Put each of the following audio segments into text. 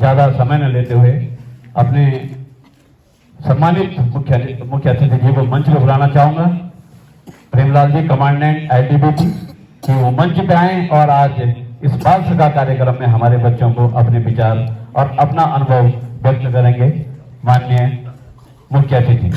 ज़्यादा समय न लेते हुए अपने सम्मानित मुख्य अतिथि जी को मंच पर बुलाना चाहूंगा। प्रेमलाल जी, कमांडेंट ITBP, कि वो मंच पे आए और आज इस बाल सभा कार्यक्रम में हमारे बच्चों को अपने विचार और अपना अनुभव व्यक्त करेंगे। माननीय मुख्य अतिथि।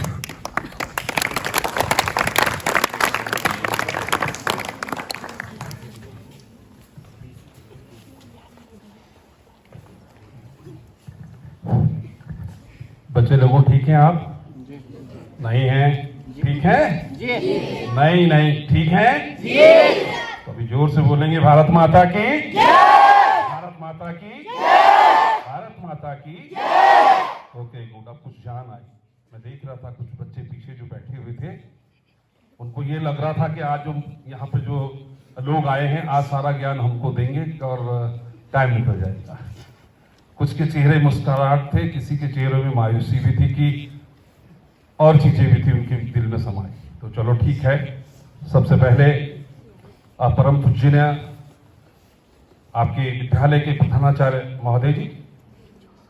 बच्चे लोगों ठीक हैं आप? नहीं हैं? ठीक है? नहीं नहीं ठीक है? तो अभी जोर से बोलेंगे भारत माता की भारत माता की भारत माता की। Okay good. अब कुछ जान आई। मैं देख रहा था कुछ बच्चे पीछे जो बैठे हुए थे, उनको ये लग रहा था कि आज जो यहाँ पे जो लोग आए हैं आज सारा ज्ञान हमको देंगे और टाइम निकल जाएगा। कुछ के चेहरे मुस्कुराहट थे, किसी के चेहरे में मायूसी भी थी कि और चीजें भी थी उनके दिल में समाई। तो चलो ठीक है। सबसे पहले परम पूज्य आपके विद्यालय के प्रधानाचार्य महोदय जी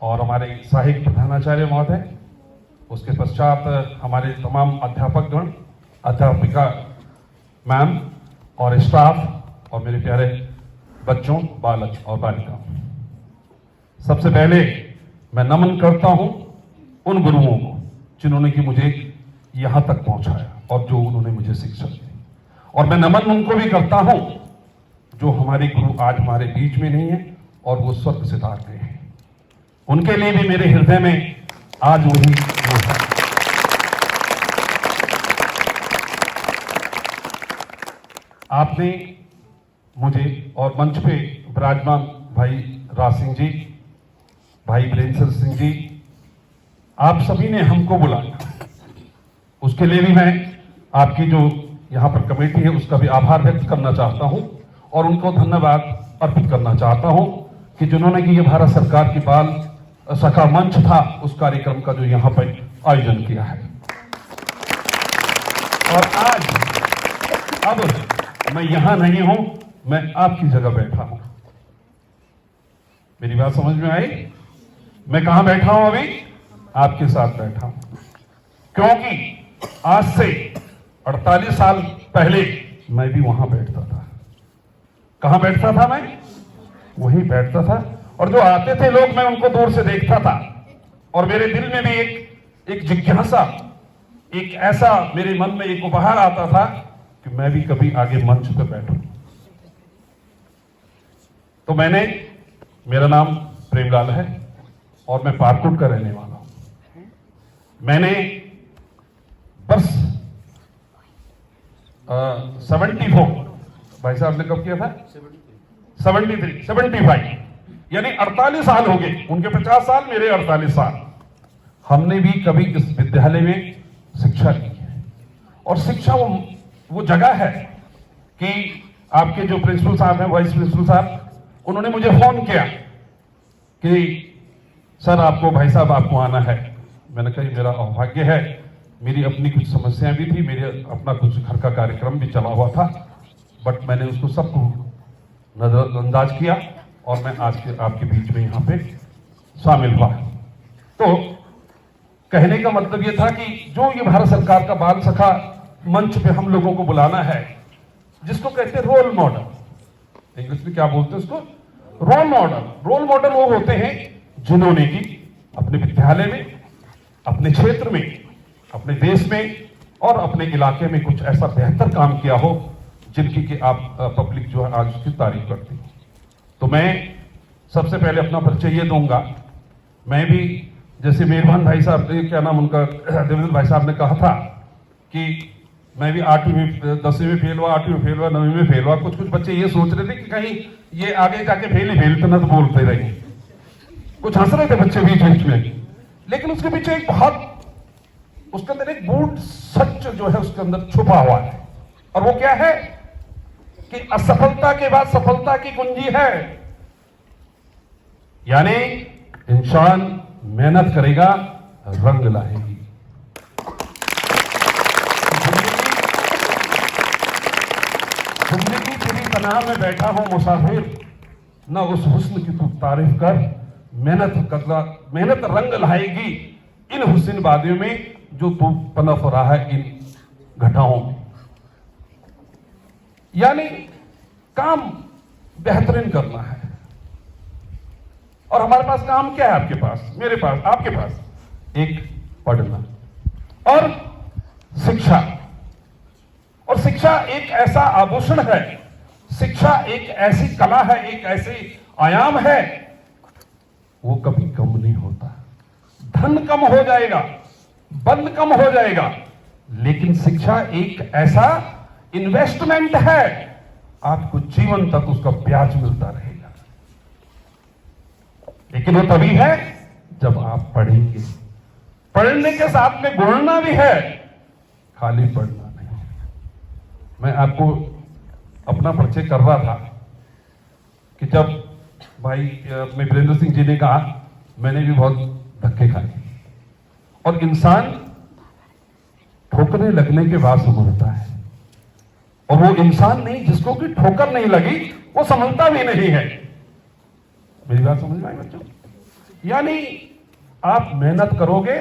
और हमारे सहायक प्रधानाचार्य महोदय, उसके पश्चात हमारे तमाम अध्यापकगण, अध्यापिका मैम और स्टाफ और मेरे प्यारे बच्चों, बालक और बालिकाओं, सबसे पहले मैं नमन करता हूं उन गुरुओं को जिन्होंने कि मुझे यहां तक पहुंचाया और जो उन्होंने मुझे शिक्षा दी। और मैं नमन उनको भी करता हूं जो हमारे गुरु आज हमारे बीच में नहीं है और वो स्वर्ग सिधार गए हैं। उनके लिए भी मेरे हृदय में आज वही वो है। आपने मुझे और मंच पे विराजमान भाई राज सिंह जी, भाई वीरेंद्र सिंह जी, आप सभी ने हमको बुलाया, उसके लिए भी मैं आपकी जो यहाँ पर कमेटी है उसका भी आभार व्यक्त करना चाहता हूँ और उनको धन्यवाद अर्पित करना चाहता हूँ कि जिन्होंने कि ये भारत सरकार की बाल सखा मंच था उस कार्यक्रम का जो यहाँ पर आयोजन किया है। और आज अब मैं यहाँ नहीं हूं, मैं आपकी जगह बैठा हूं। मेरी बात समझ में आई? मैं कहां बैठा हूं? अभी आपके साथ बैठा हूं, क्योंकि आज से 48 साल पहले मैं भी वहां बैठता था। कहां बैठता था? मैं वहीं बैठता था और जो आते थे लोग मैं उनको दूर से देखता था और मेरे दिल में भी एक जिज्ञासा, एक ऐसा मेरे मन में एक उपहार आता था कि मैं भी कभी आगे मंच पर बैठूं। तो मेरा नाम प्रेमलाल है और मैं पारकोट का रहने वाला हूं। मैंने बस 74, भाई साहब ने कब किया था? 73, 75, यानी 48 साल हो गए। उनके 50 साल, मेरे 48 साल। हमने भी कभी इस विद्यालय में शिक्षा ली है और शिक्षा वो जगह है कि आपके जो प्रिंसिपल साहब हैं, वाइस प्रिंसिपल साहब, उन्होंने मुझे फोन किया कि सर आपको, भाई साहब आपको आना है। मैंने कहा मेरा अभाग्य है, मेरी अपनी कुछ समस्याएं भी थी, मेरे अपना कुछ घर का कार्यक्रम भी चला हुआ था, बट मैंने उसको सबको नजरअंदाज किया और मैं आज के आपके बीच में यहाँ पे शामिल हुआ। तो कहने का मतलब ये था कि जो ये भारत सरकार का बाल सखा मंच पे हम लोगों को बुलाना है, जिसको कहते हैं रोल मॉडल, इंग्लिश में क्या बोलते हैं उसको? Role model. रोल मॉडल वो होते हैं जिन्होंने कि अपने विद्यालय में, अपने क्षेत्र में, अपने देश में और अपने इलाके में कुछ ऐसा बेहतर काम किया हो जिनकी कि आप पब्लिक जो है आज उसकी तारीफ करती है। तो मैं सबसे पहले अपना परिचय ये दूंगा। मैं भी जैसे मेहरबान भाई साहब, क्या नाम उनका, देवेंद्र भाई साहब ने कहा था कि मैं भी 8वीं में, 10वीं में फेल हुआ, 8वीं में फेल हुआ, 9वीं में फेल हुआ। कुछ बच्चे ये सोच रहे थे कि कहीं ये आगे जाके फेल ही फेल तो न बोलते रहे, कुछ हंस रहे थे बच्चे बीच बीच में। लेकिन उसके पीछे एक बहुत, उसके अंदर एक गूढ़ सच जो है उसके अंदर छुपा हुआ है, और वो क्या है कि असफलता के बाद सफलता की कुंजी है। यानी इंसान मेहनत करेगा, रंग लाएगी। जिंदगी तेरी पनाह में बैठा हूं मुसाफिर, न उस हुस्न की तू तारीफ कर मेहनत रंग लाएगी इन हुस्न वादियों में जो तू पनप रहा है इन घटाओं में। यानी काम बेहतरीन करना है। और हमारे पास काम क्या है? आपके पास, मेरे पास, आपके पास एक पढ़ना और शिक्षा। और शिक्षा एक ऐसा आभूषण है, शिक्षा एक ऐसी कला है, एक ऐसी आयाम है, वो कभी कम नहीं होता। धन कम हो जाएगा, बल कम हो जाएगा, लेकिन शिक्षा एक ऐसा इन्वेस्टमेंट है, आपको जीवन तक उसका ब्याज मिलता रहेगा। लेकिन वो तभी है जब आप पढ़ेंगे। पढ़ने के साथ में गुणना भी है, खाली पढ़ना नहीं। मैं आपको अपना परिचय कर रहा था कि जब भाई मैं वीरेंद्र सिंह जी ने कहा, मैंने भी बहुत धक्के खाए। और इंसान ठोकरे लगने के बाद समझता है, और वो इंसान नहीं जिसको कि ठोकर नहीं लगी वो समझता भी नहीं है। मेरी बात समझ में आई बच्चों? यानी आप मेहनत करोगे,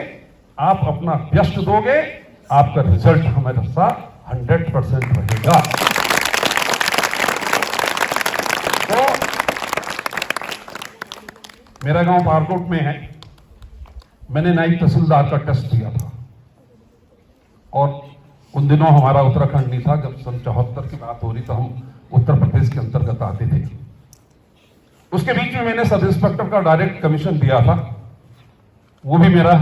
आप अपना व्यस्त दोगे, आपका रिजल्ट हमेशा 100% रहेगा। तो मेरा गांव पारकोट में है। मैंने नायब तहसीलदार का टेस्ट दिया था, और उन दिनों हमारा उत्तराखंड नहीं था। जब सन 74 की बात हो रही तो हम उत्तर प्रदेश के अंतर्गत आते थे। उसके बीच में मैंने सब इंस्पेक्टर का डायरेक्ट कमीशन दिया था, वो भी मेरा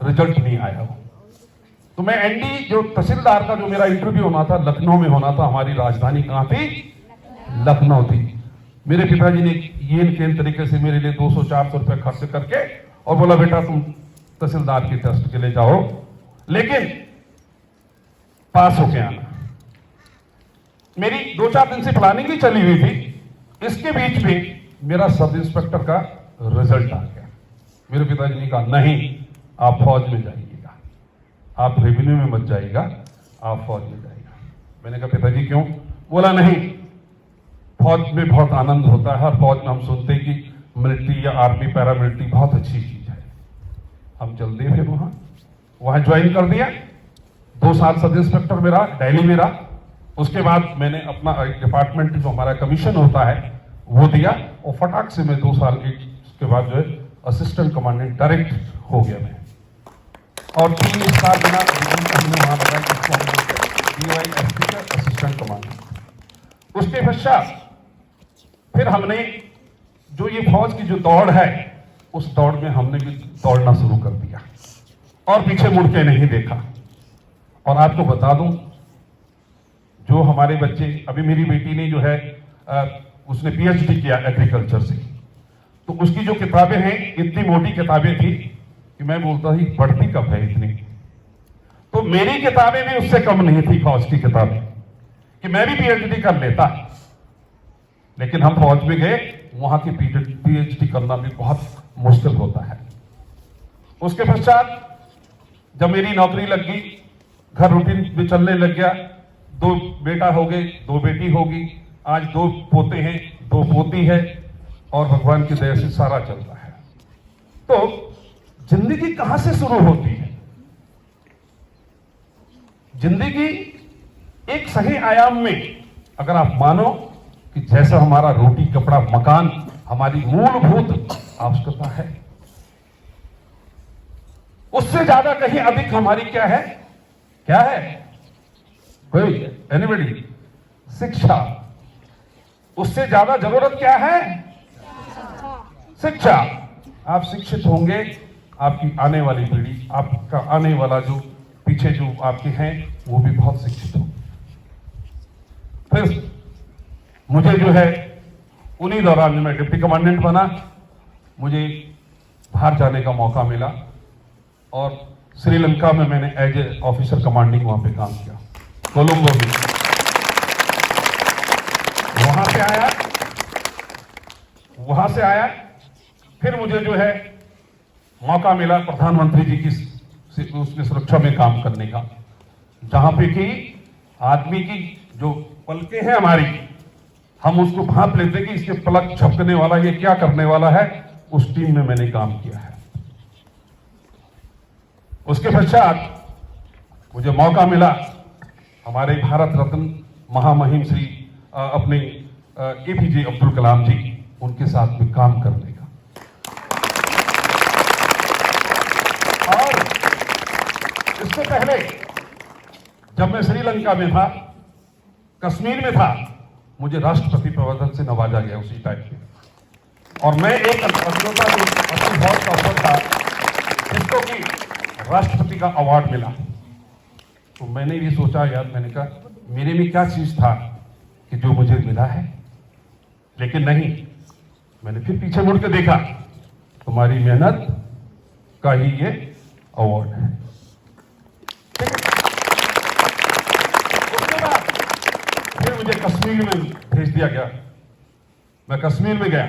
रिजल्ट नहीं आया। तो मैं एनडी जो तहसीलदार का जो मेरा इंटरव्यू होना था लखनऊ में होना था। हमारी राजधानी कहां थी? लखनऊ थी। मेरे पिताजी ने ये केन तरीके से मेरे लिए 200-400 रुपए खर्च करके और बोला, बेटा तुम तहसीलदार की टेस्ट के लिए जाओ, लेकिन पास होके आना। मेरी 2-4 दिन से प्लानिंग भी चली हुई थी। इसके बीच में मेरा सब इंस्पेक्टर का रिजल्ट आ गया। मेरे पिताजी ने कहा, नहीं आप फौज में जाइएगा, आप रेवेन्यू में मत जाइएगा, आप फौज में जाइएगा। मैंने कहा पिताजी क्यों? बोला नहीं, फौज में बहुत आनंद होता है। हर फौज में हम सुनते हैं कि मिलिट्री या आर्मी पैरामिलिट्री बहुत अच्छी चीज है। हम चल दिए, फिर वहां ज्वाइन कर दिया। 2 साल सब इंस्पेक्टर मेरा दिल्ली में रहा। उसके बाद मैंने अपना डिपार्टमेंट जो हमारा कमीशन होता है वो दिया, और फटाक से मैं 2 साल के बाद जो है असिस्टेंट कमांडेंट डायरेक्ट हो गया मैं। और 3 स्टार बिना हमने वहां लगाया, जिसको हम DYSP का असिस्टेंट कमांडेंट। उसके पश्चात फिर हमने जो ये फौज की जो दौड़ है, उस दौड़ में हमने भी दौड़ना शुरू कर दिया और पीछे मुड़ के नहीं देखा। और आपको बता दूं, जो हमारे बच्चे, अभी मेरी बेटी ने जो है उसने PhD किया एग्रीकल्चर से, तो उसकी जो किताबें हैं इतनी मोटी किताबें थी कि मैं बोलता ही पढ़ती कब है इतनी। तो मेरी किताबें भी उससे कम नहीं थी, फौज की किताबें, कि मैं भी PhD कर लेता। लेकिन हम फौज में गए, वहां की PhD करना भी बहुत मुश्किल होता है। उसके पश्चात जब मेरी नौकरी लग गई, घर रूटीन में चलने लग गया, 2 बेटा हो गए, 2 बेटी होगी, आज 2 पोते हैं, 2 पोती है, और भगवान की दया से सारा चल रहा है। तो जिंदगी कहां से शुरू होती है? जिंदगी एक सही आयाम में, अगर आप मानो कि जैसा हमारा रोटी कपड़ा मकान हमारी मूलभूत आवश्यकता है, उससे ज्यादा कहीं अधिक हमारी क्या है? क्या है? कोई एनीबॉडी? शिक्षा। उससे ज्यादा जरूरत क्या है? शिक्षा। आप शिक्षित होंगे, आपकी आने वाली पीढ़ी, आपका आने वाला जो पीछे जो आपके हैं वो भी बहुत शिक्षित हो। फिर मुझे जो है उन्हीं दौरान मैं डिप्टी कमांडेंट बना, मुझे बाहर जाने का मौका मिला, और श्रीलंका में मैंने एज ए ऑफिसर कमांडिंग वहां पे काम किया, कोलंबो में। वहां से आया, फिर मुझे जो है मौका मिला प्रधानमंत्री जी की उसकी सुरक्षा में काम करने का, जहां पे कि आदमी की जो पलकें हैं हमारी, हम उसको भांप लेते कि इसके पलक झपकने वाला, ये क्या करने वाला है, उस टीम में मैंने काम किया है। उसके पश्चात मुझे मौका मिला हमारे भारत रत्न महामहिम श्री अपने APJ अब्दुल कलाम जी, उनके साथ में काम करने का। और इससे पहले जब मैं श्रीलंका में था, कश्मीर में था, मुझे राष्ट्रपति प्रवर्धन से नवाजा गया उसी टाइम पे, और मैं एक अभिनेता का ऑफर था जिसको कि राष्ट्रपति का अवार्ड मिला। तो मैंने भी सोचा यार, मैंने कहा मेरे में क्या चीज था कि जो मुझे मिला है, लेकिन नहीं, मैंने फिर पीछे मुड़ के देखा, तुम्हारी मेहनत का ही ये अवार्ड है। उसके बाद फिर मुझे कश्मीर में भेज दिया गया। मैं कश्मीर में गया,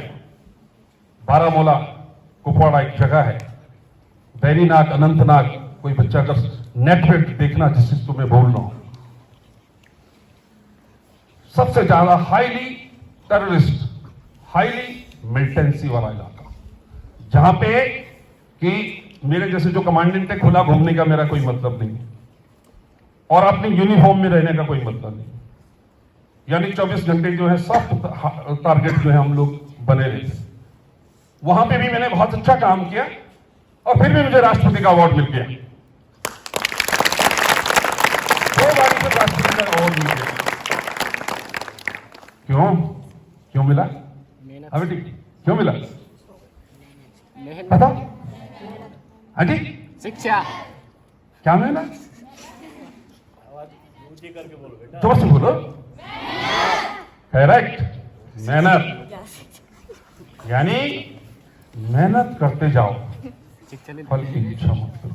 बारामूला कुपवाड़ा एक जगह है, बैरीनाग, अनंतनाग, कोई बच्चा अगर नेट पे देखना जिस चीज को मैं बोल रहा हूं, सबसे ज्यादा हाईली टेररिस्ट, हाईली मिलिटेंसी वाला इलाका, जहां पे कि मेरे जैसे जो कमांडेंट है, खुला घूमने का मेरा कोई मतलब नहीं और अपनी यूनिफॉर्म में रहने का कोई मतलब नहीं, यानी 24 घंटे जो है सब टारगेट जो है हम लोग बने रहे। वहां पे भी मैंने बहुत अच्छा काम किया और फिर भी मुझे राष्ट्रपति का अवार्ड मिल गया। 2 बार मुझे राष्ट्रपति का अवार्ड मिल गया। क्यों मिला? अभी ठीक, क्यों मिला पता? हाँ जी, शिक्षा। क्या मिला? जोर से बोलो। करेक्ट, मेहनत, यानी मेहनत करते जाओ, फल की इच्छा मत करो,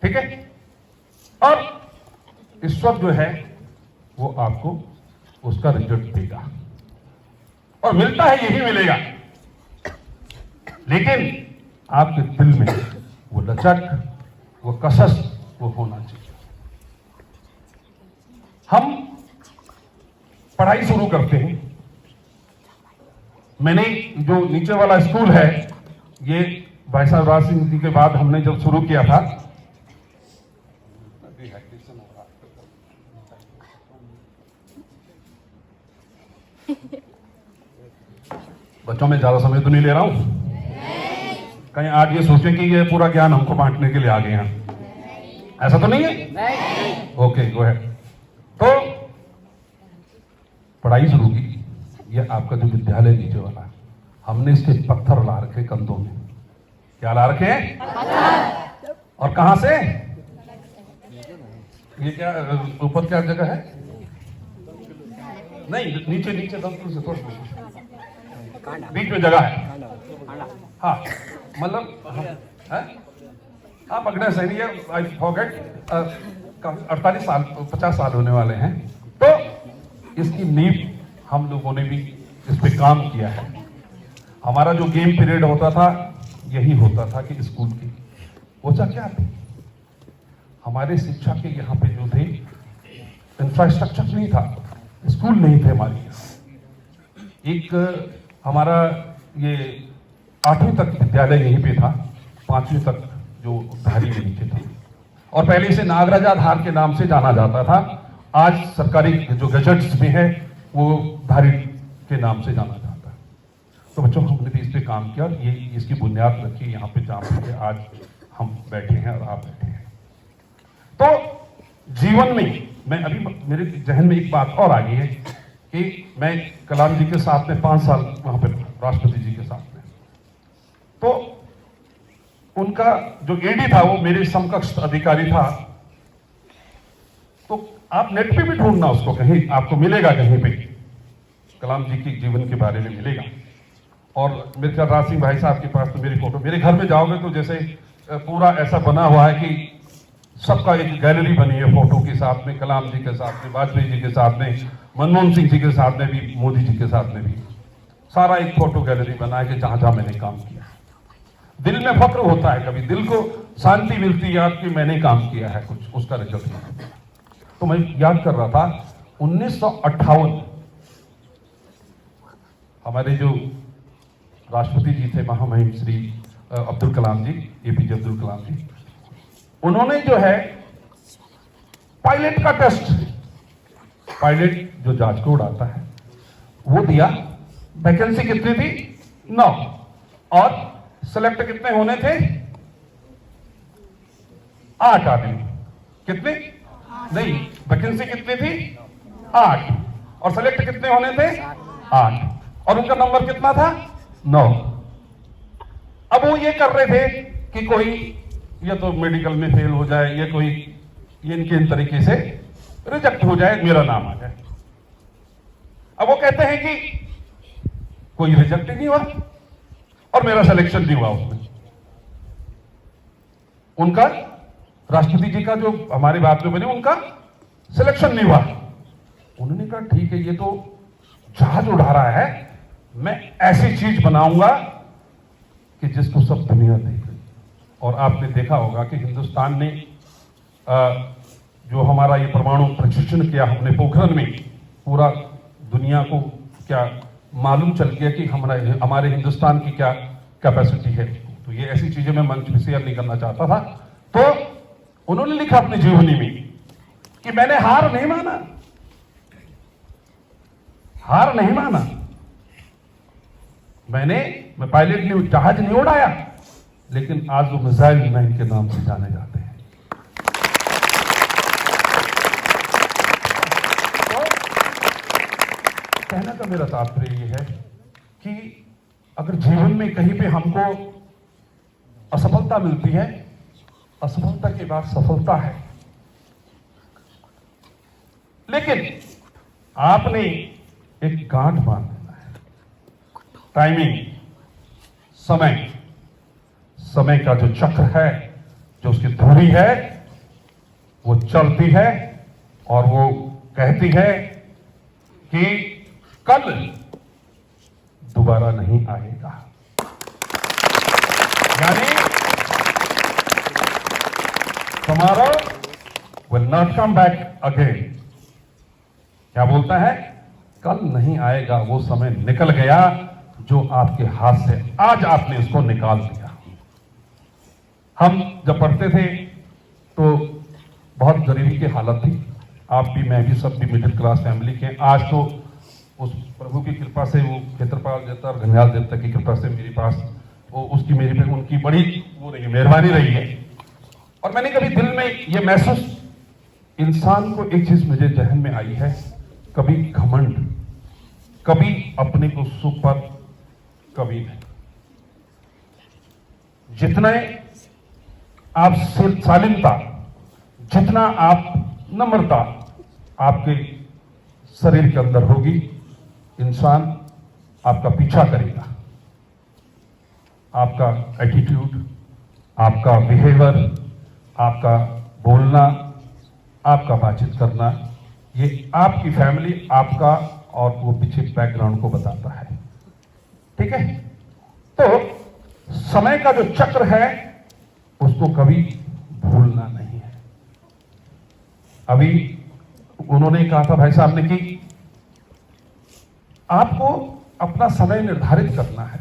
ठीक है? और ईश्वर जो है वो आपको उसका रिजल्ट देगा, और मिलता है यही मिलेगा, लेकिन आपके दिल में वो लचक, वो कसस, वो होना चाहिए। हम पढ़ाई शुरू करते हैं। मैंने जो नीचे वाला स्कूल है, ये भाई साहब राज सिंह जी के बाद हमने जब शुरू किया था, बच्चों में ज्यादा समय तो नहीं ले रहा हूं, कहीं आज ये सोचें कि ये पूरा ज्ञान हमको बांटने के लिए आ गए हैं, ऐसा तो नहीं है? Okay, go ahead. तो पढ़ाई शुरू की। ये आपका जो विद्यालय नीचे वाला है, हमने इसके पत्थर ला रखे कंधों में। क्या ला रखे हैं? और कहां से? ये क्या ऊपर क्या जगह है? नहीं, नीचे दमकुल से थोड़ा बीच में जगह है। हाँ, मतलब हाँ, पकड़े सही है। आई फॉरगेट, 48 साल 50 साल होने वाले हैं। तो इसकी नींव हम लोगों ने भी इस पे काम किया है। हमारा जो गेम पीरियड होता था, यही होता था कि स्कूल की वजह क्या थी, हमारे शिक्षा के यहाँ पे जो थे इंफ्रास्ट्रक्चर नहीं था, स्कूल नहीं थे हमारे यहाँ। एक हमारा ये 8वीं तक विद्यालय यहीं पे था, 5वीं तक जो धारी के नीचे था, और पहले इसे नागराजा धार के नाम से जाना जाता था। आज सरकारी जो गजट्स में है वो धारी के नाम से जाना जाता है। तो बच्चों, हमने भी इस पे काम किया और ये इसकी बुनियाद रखी यहाँ पे, जहाँ पे आज हम बैठे हैं और आप बैठे हैं। तो जीवन में मैं अभी मेरे जहन में एक बात और आ गई है कि मैं कलाम जी के साथ में 5 साल वहां पे राष्ट्रपति जी के साथ में, तो उनका जो एडी था वो मेरे समकक्ष अधिकारी था। तो आप नेट पे भी ढूंढना उसको, कहीं आपको मिलेगा, कहीं पे कलाम जी के जीवन के बारे में मिलेगा। और मेरे ख्याल राज सिंह भाई साहब के पास तो मेरी फोटो, मेरे घर में जाओगे तो जैसे पूरा ऐसा बना हुआ है कि सबका एक गैलरी बनी है फोटो के साथ में, कलाम जी के साथ में, वाजपेयी जी के साथ में, मनमोहन सिंह जी के साथ में भी, मोदी जी के साथ में भी, सारा एक फोटो गैलरी बना है कि जहां जहां मैंने काम किया। दिल में फक्र होता है, कभी दिल को शांति मिलती है कि मैंने काम किया है कुछ, उसका रिजल्ट। तो मैं याद कर रहा था 1958 हमारे जो राष्ट्रपति जी थे महामहिम श्री अब्दुल कलाम जी, एपीजे अब्दुल कलाम जी, उन्होंने जो है पायलट का टेस्ट, पायलट जो जहाज को उड़ाता है वो दिया। वैकेंसी कितनी थी? 9। और सिलेक्ट कितने होने थे? 8 आदमी। कितने? नहीं, वैकेंसी कितनी थी? 8। और सिलेक्ट कितने होने थे? 8। और उनका नंबर कितना था? 9। अब वो ये कर रहे थे कि कोई या तो मेडिकल में फेल हो जाए या कोई ये इनके इन तरीके से रिजेक्ट हो जाए, मेरा नाम आ जाए। अब वो कहते हैं कि कोई रिजेक्ट ही नहीं हुआ और मेरा सिलेक्शन नहीं हुआ उसमें। उनका राष्ट्रपति जी का जो हमारे बात में बने, उनका सिलेक्शन नहीं हुआ। उन्होंने कहा ठीक है, ये तो जहाज उड़ा रहा है, मैं ऐसी चीज बनाऊंगा कि जिसको सब दुनिया देखे। और आपने देखा होगा कि हिंदुस्तान ने जो हमारा ये परमाणु प्रशिक्षण किया हमने पोखरण में, पूरा दुनिया को क्या मालूम चल गया कि हमारे हिंदुस्तान की क्या कैपेसिटी है। तो ये ऐसी चीजें मैं मंच में शेयर नहीं करना चाहता था। तो उन्होंने लिखा अपनी जीवनी में कि मैंने हार नहीं माना, हार नहीं माना। मैं पायलट नहीं, जहाज नहीं उड़ाया, लेकिन आज वो मिसाइल मैन के नाम से जाने जाते हैं। तो कहने का मेरा तात्पर्य ये है कि अगर जीवन में कहीं पे हमको असफलता मिलती है, असफलता के बाद सफलता है, लेकिन आपने एक गांठ बांध देना है। टाइमिंग, समय का जो चक्र है, जो उसकी धुरी है, वो चलती है और वो कहती है कि कल दोबारा नहीं आएगा। यानी tomorrow will not come back again। क्या बोलता है? कल नहीं आएगा, वो समय निकल गया जो आपके हाथ से आज आपने इसको निकाल दिया। हम जब पढ़ते थे तो बहुत गरीबी की हालत थी, आप भी, मैं भी, सब भी मिडिल क्लास फैमिली के। आज तो उस प्रभु की कृपा से, वो क्षेत्रपाल देवता और घनियाल देवता की कृपा से मेरे पास वो उसकी मेरी पे उनकी बड़ी वो रही, मेहरबानी रही है। और मैंने कभी दिल में ये महसूस, इंसान को एक चीज मुझे जहन में आई है, कभी घमंड, कभी अपने को सुपर, कभी नहीं। जितना आप शालीनता, जितना आप नम्रता आपके शरीर के अंदर होगी, इंसान आपका पीछा करेगा। आपका एटीट्यूड, आपका बिहेवियर, आपका बोलना, आपका बातचीत करना, ये आपकी फैमिली, आपका और वो पीछे बैकग्राउंड को बताता है। ठीक है? तो समय का जो चक्र है उसको कभी भूलना नहीं है। अभी उन्होंने कहा था भाई साहब ने कि आपको अपना समय निर्धारित करना है,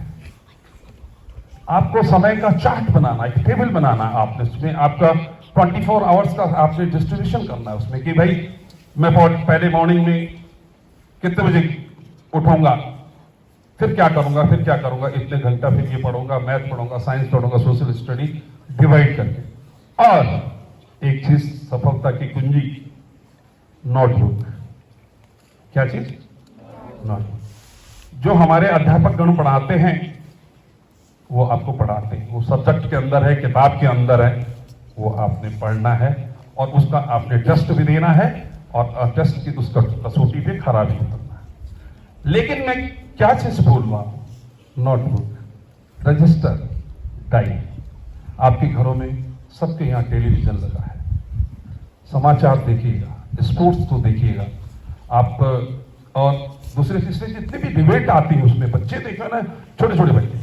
आपको समय का चार्ट बनाना, एक टेबल बनाना, आपने उसमें आपका 24 आवर्स का आपने डिस्ट्रीब्यूशन करना है उसमें कि भाई मैं पहले मॉर्निंग में कितने बजे उठूंगा, फिर क्या करूंगा, फिर क्या करूंगा, इतने घंटा फिर ये पढ़ूंगा, मैथ पढ़ूंगा, साइंस पढ़ूंगा, सोशल स्टडी, डिवाइड करके। और एक चीज सफलता की कुंजी, नोटबुक। क्या चीज? नोटबुक। जो हमारे अध्यापक गण पढ़ाते हैं वो आपको पढ़ाते हैं, वो सब्जेक्ट के अंदर है, किताब के अंदर है, वो आपने पढ़ना है और उसका आपने टेस्ट भी देना है और टेस्ट की उसका कसौटी पे खरा भी उतरना है। लेकिन मैं क्या चीज बोल रहा हूं? Notebook, register, diary. आपके घरों में सबके यहाँ टेलीविजन लगा है, समाचार देखिएगा, स्पोर्ट्स तो देखिएगा आप, और दूसरे तीसरे जितने भी डिबेट आती है उसमें बच्चे देखो ना, छोटे छोटे बच्चे,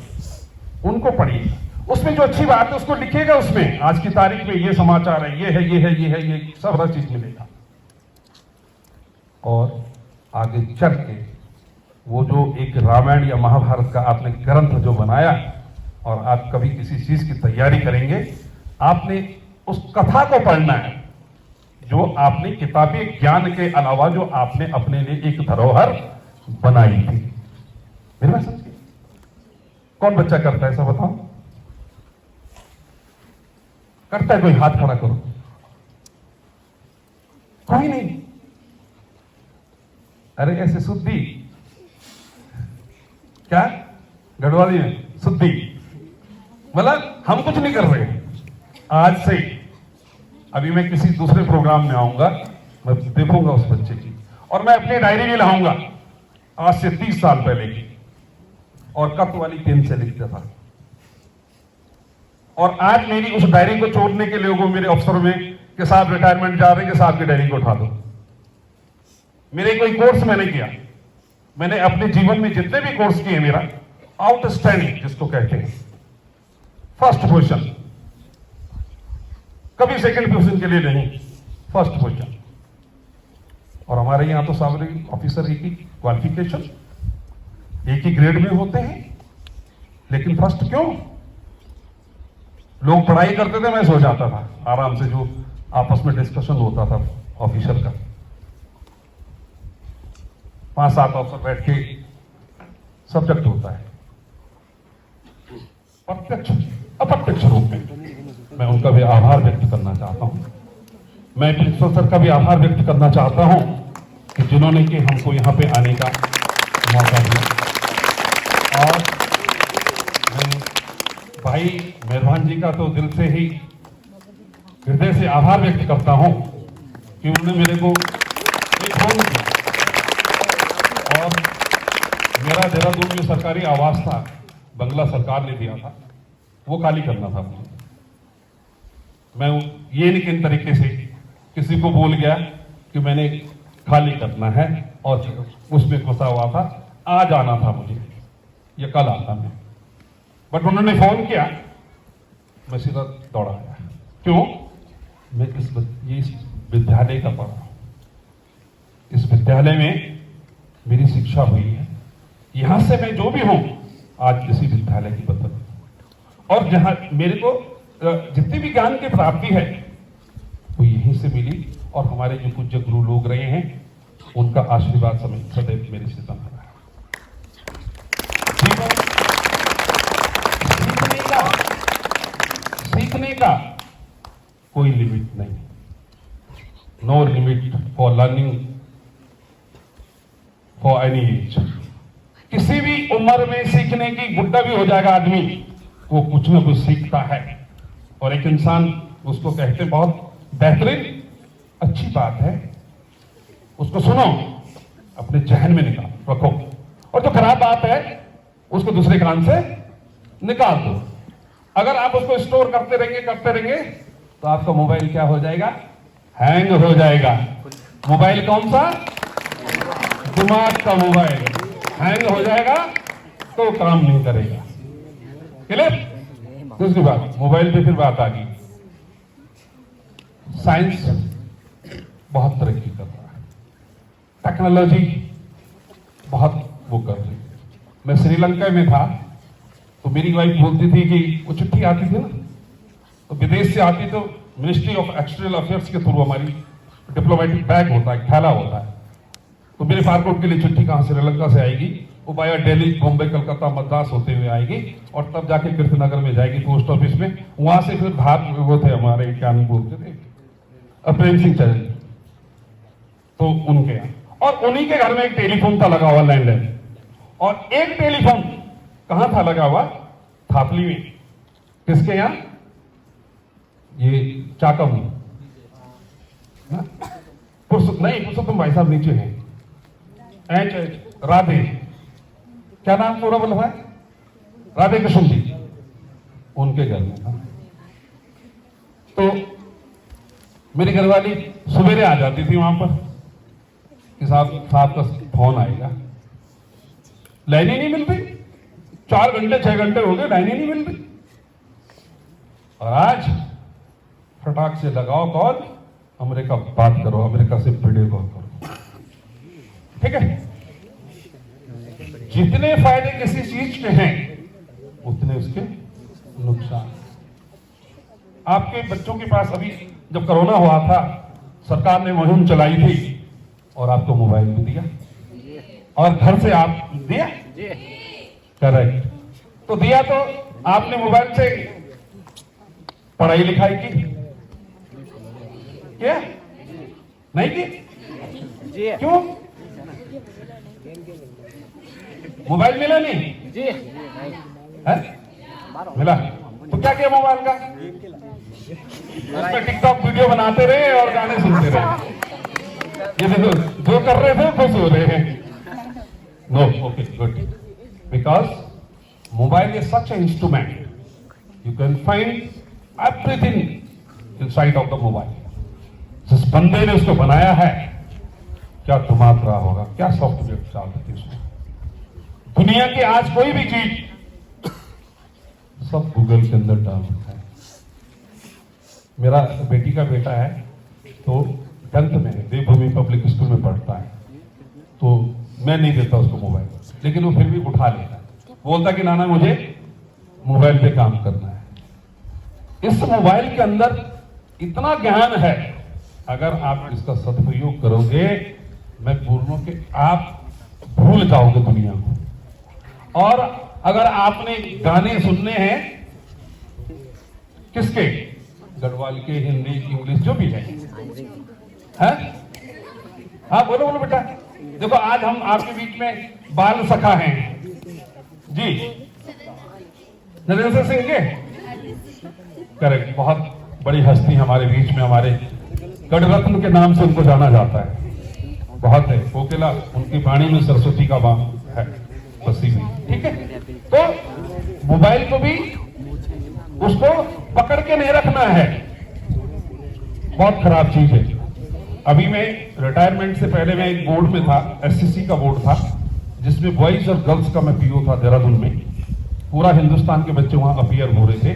उनको पढ़िए। उसमें जो अच्छी बात है उसको लिखिएगा, उसमें आज की तारीख में ये समाचार है, ये है, ये है, ये है, ये सब हर चीज मिलेगा। और आगे चल के वो जो एक रामायण या महाभारत का आपने ग्रंथ जो बनाया, और आप कभी किसी चीज की तैयारी करेंगे, आपने उस कथा को पढ़ना है जो आपने किताबी ज्ञान के अलावा जो आपने अपने लिए एक धरोहर बनाई थी। मेरी बात समझिए? कौन बच्चा करता है ऐसा बताओ? करता है कोई? हाथ खड़ा करो। कोई नहीं। अरे ऐसे शुद्धि क्या गढ़वाली में शुद्धि मतलब हम कुछ नहीं कर रहे। आज से अभी मैं किसी दूसरे प्रोग्राम में आऊंगा, मैं देखूंगा उस बच्चे की, और मैं अपनी डायरी भी लाऊंगा आज से 30 साल पहले की, और कप वाली पेन से लिखता था। और आज मेरी उस डायरी को छोड़ने के लोगों, मेरे अफसर में कि साहब रिटायरमेंट जा रहे हैं कि साहब की डायरी को उठा दो। मेरे कोई कोर्स मैंने किया, मैंने अपने जीवन में जितने भी कोर्स किए, मेरा आउटस्टैंडिंग जिसको कहते हैं, फर्स्ट पोजीशन, कभी सेकंड पोजीशन के लिए नहीं, फर्स्ट पोजीशन। और हमारे यहां तो सामरिक ऑफिसर एक ही क्वालिफिकेशन, एक ही ग्रेड में होते हैं, लेकिन फर्स्ट क्यों? लोग पढ़ाई करते थे, मैं सो जाता था आराम से, जो आपस में डिस्कशन होता था ऑफिसर का, 5-7 अफसर बैठ के सब्जेक्ट होता है। प्रत्यक्ष अप्रत्यक्ष रूप में मैं उनका भी आभार व्यक्त करना चाहता हूं। मैं प्रिंसिपल सर का भी आभार व्यक्त करना चाहता हूं कि जिन्होंने कि हमको यहां पे आने का मौका दिया। और मैं भाई मेहरबान जी का तो दिल से ही, हृदय से आभार व्यक्त करता हूं कि उन्होंने मेरे को एक फोन किया, और मेरा देहरादून में सरकारी आवास था, बंगला सरकार ने दिया था, वो खाली करना था मुझे। मैं ये नहीं किन तरीके से किसी को बोल गया कि मैंने खाली करना है और उसमें फंसा हुआ था, आज आना था मुझे या कल आता मैं, बट उन्होंने फोन किया, मैं सीधा दौड़ा आया। क्यों? मैं इस विद्यालय का पढ़ रहा हूं, इस विद्यालय में मेरी शिक्षा हुई है, यहां से मैं जो भी हूं आज इसी विद्यालय की बदौलत, और जहां मेरे को जितनी भी ज्ञान की प्राप्ति है वो यहीं से मिली, और हमारे जो पूज्य गुरु लोग रहे हैं उनका आशीर्वाद सदैव मेरे से बना रहा है। सीखने का कोई लिमिट नहीं, no limit for learning for any age. किसी भी उम्र में सीखने की, बुढ़ा भी हो जाएगा आदमी, वो कुछ ना कुछ सीखता है। और एक इंसान, उसको कहते हैं बहुत बेहतरीन अच्छी बात है, उसको सुनो, अपने जहन में निकाल रखो, और जो खराब बात है उसको दूसरे कान से निकाल दो। अगर आप उसको स्टोर करते रहेंगे तो आपका मोबाइल क्या हो जाएगा? हैंग हो जाएगा। मोबाइल कौन सा? दिमाग का मोबाइल हैंग हो जाएगा तो काम नहीं करेगा। क्लियर? दूसरी बात, मोबाइल पे फिर बात आ गई, साइंस बहुत तरक्की कर रहा है, टेक्नोलॉजी बहुत वो कर रही है। मैं श्रीलंका में था तो मेरी वाइफ बोलती थी कि वो चिट्ठी आती थी ना, तो विदेश से आती, तो मिनिस्ट्री ऑफ एक्सटर्नल अफेयर्स के थ्रू हमारी डिप्लोमेटिक बैग होता है, थैला होता है, तो मेरे पासपोर्ट के लिए चिट्ठी कहां श्रीलंका से आएगी, वो बाया दिल्ली, बॉम्बे, कलकत्ता, मद्रास होते हुए आएगी, और तब जाके कीर्तिनगर में जाएगी पोस्ट ऑफिस में, वहां से फिर भाग, वो थे हमारे क्या नहीं बोलते थे, प्रेम सिंह चरण, तो उनके यहाँ, और उन्हीं के घर में एक टेलीफोन था लगा हुआ, लैंडलाइन, और एक टेलीफोन कहां था लगा हुआ? थापली में। किसके यहाँ? ये चाकम पुरुषोत्तम भाई साहब नीचे हैं, राधे, क्या नाम पूरा बोला है? राधे कृष्ण जी, उनके घर में था। तो मेरी घरवाली सवेरे आ जाती थी वहां पर कि साहब का फोन आएगा, लाइन ही नहीं मिल रही, 4 घंटे 6 घंटे हो गए, लाइन ही नहीं मिल रही। और आज फटाक से लगाओ कॉल, अमेरिका बात करो, अमेरिका से वीडियो कॉल करो, ठीक है? जितने फायदे किसी चीज के हैं उतने उसके नुकसान। आपके बच्चों के पास अभी जब कोरोना हुआ था, सरकार ने मुहिम चलाई थी और आपको मोबाइल भी दिया और घर से आप दिया, करेक्ट। तो दिया तो आपने मोबाइल से पढ़ाई लिखाई की क्या? नहीं की? क्यों? मोबाइल मिला नहीं जी? है? मिला तो क्या किया मोबाइल का? उसमें टिकटॉक वीडियो बनाते रहे और गाने सुनते रहे। ये देखो जो कर रहे थे खुश हो रहे हैं। No, okay, good. Because mobile is such a instrument, you can find everything inside of the mobile. जिस बंदे ने उसको बनाया है, क्या दिमाग रहा होगा, क्या सॉफ्टवेयर चल रही उसमें। दुनिया की आज कोई भी चीज सब गूगल के अंदर डाल रखा है। मेरा बेटी का बेटा है तो 10th में है, देवभूमि पब्लिक स्कूल में पढ़ता है, तो मैं नहीं देता उसको मोबाइल, लेकिन वो फिर भी उठा लेता है, बोलता कि नाना मुझे मोबाइल पे काम करना है। इस मोबाइल के अंदर इतना ज्ञान है, अगर आप इसका सदुपयोग करोगे, मैं बोल रहा हूं कि आप भूल जाओगे दुनिया को। और अगर आपने गाने सुनने हैं किसके, गढ़वाल के, हिंदी, इंग्लिश, जो भी है, हाँ बोलो बोलो बेटा। देखो आज हम आपके बीच में बाल सखा हैं जी, नरेंद्र सिंह के, करेक्ट, बहुत बड़ी हस्ती हमारे बीच में, हमारे गढ़रत्न के नाम से उनको जाना जाता है, बहुत है। कोकिला उनकी वाणी में सरस्वती का बाण है बसी हुई, ठीक है। तो मोबाइल को भी उसको पकड़ के नहीं रखना है, बहुत खराब चीज है। अभी मैं रिटायरमेंट से पहले मैं एक बोर्ड में था, एससीसी का बोर्ड था, जिसमें बॉयज और गर्ल्स का मैं पीओ था देहरादून में। पूरा हिंदुस्तान के बच्चे वहां अपीयर हो रहे थे।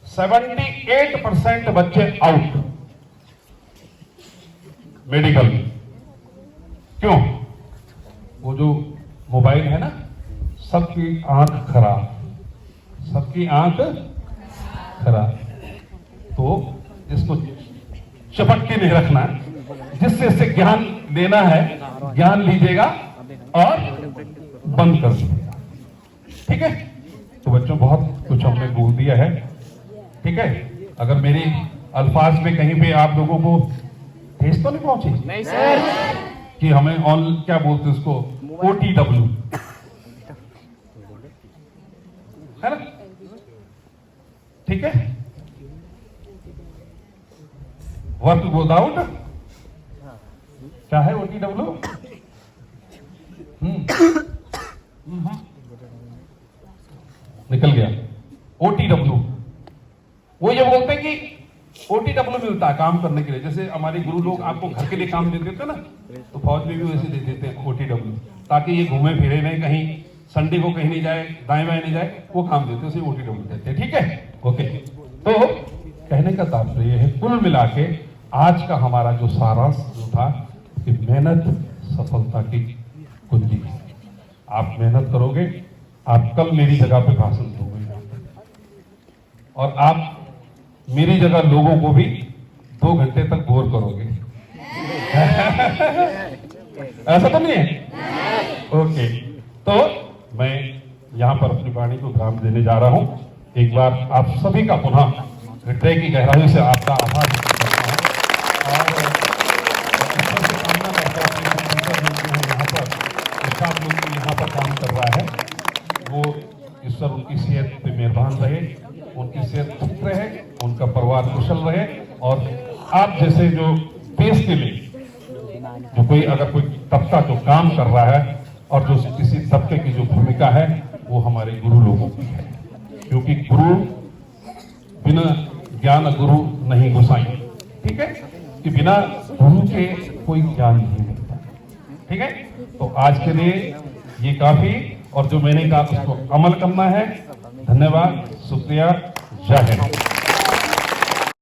78% बच्चे आउट मेडिकल में। क्यों? वो जो मोबाइल है ना, सबकी आंख खराब, सबकी आंख खराब। तो इसको चपट के नहीं रखना, जिससे इससे ज्ञान लेना है, ज्ञान लीजिएगा और बंद कर दीजिएगा, ठीक है। तो बच्चों बहुत कुछ हमने बोल दिया है, ठीक है। अगर मेरी अल्फाज में कहीं पे आप लोगों को ठेस तो नहीं पहुंची? नहीं सर। कि हमें ऑन क्या बोलते उसको, OTW, है ना, ठीक है। वर्क विदाउट, क्या है OTW? निकल गया OTW। वो ये बोलते हैं कि OTW मिलता है काम करने के लिए। जैसे हमारे गुरु लोग आपको घर के लिए काम दे देते हैं ना, तो फौज में भी वैसे दे देते हैं OTW, ताकि ये घूमे फिरे नहीं, कहीं संडे को कहीं नहीं जाए, दाएं बाएं नहीं जाए, वो काम देते हैं, उसे OTW देते हैं, ठीक है, ओके। तो कहने का तात्पर्य है, कुल मिला के आज का हमारा जो सारांश जो था कि मेहनत सफलता की कुंजी है। आप मेहनत करोगे, आप कल मेरी जगह पे भाषण दोगे और आप मेरी जगह लोगों को भी 2 घंटे तक बोर करोगे। ऐसा तो नहीं है? ओके, तो मैं यहां पर अपनी वाणी को विराम देने जा रहा हूं। एक बार आप सभी का पुनः हृदय की गहराई से आपका आभार व्यक्त करता हूं और ईश्वर से कामना करता हूं यहाँ पर स्टाफ लोग जो यहाँ पर काम कर रहा है, वो ईश्वर उनकी सेहत पे मेहरबान रहे, उनकी सेहत ठीक रहे, उनका परिवार कुशल रहे, और आप जैसे जो देश के लिए जो कोई अगर कोई तबका जो काम कर रहा है और जो किसी तबके की जो भूमिका है, वो हमारे गुरु लोगों की है। क्योंकि गुरु बिना ज्ञान गुरु नहीं गुसाई, ठीक है, कि बिना गुरु के कोई ज्ञान नहीं मिलता, ठीक है। तो आज के लिए ये काफी, और जो मैंने कहा उसको अमल करना है। धन्यवाद, शुक्रिया, जय हिंद।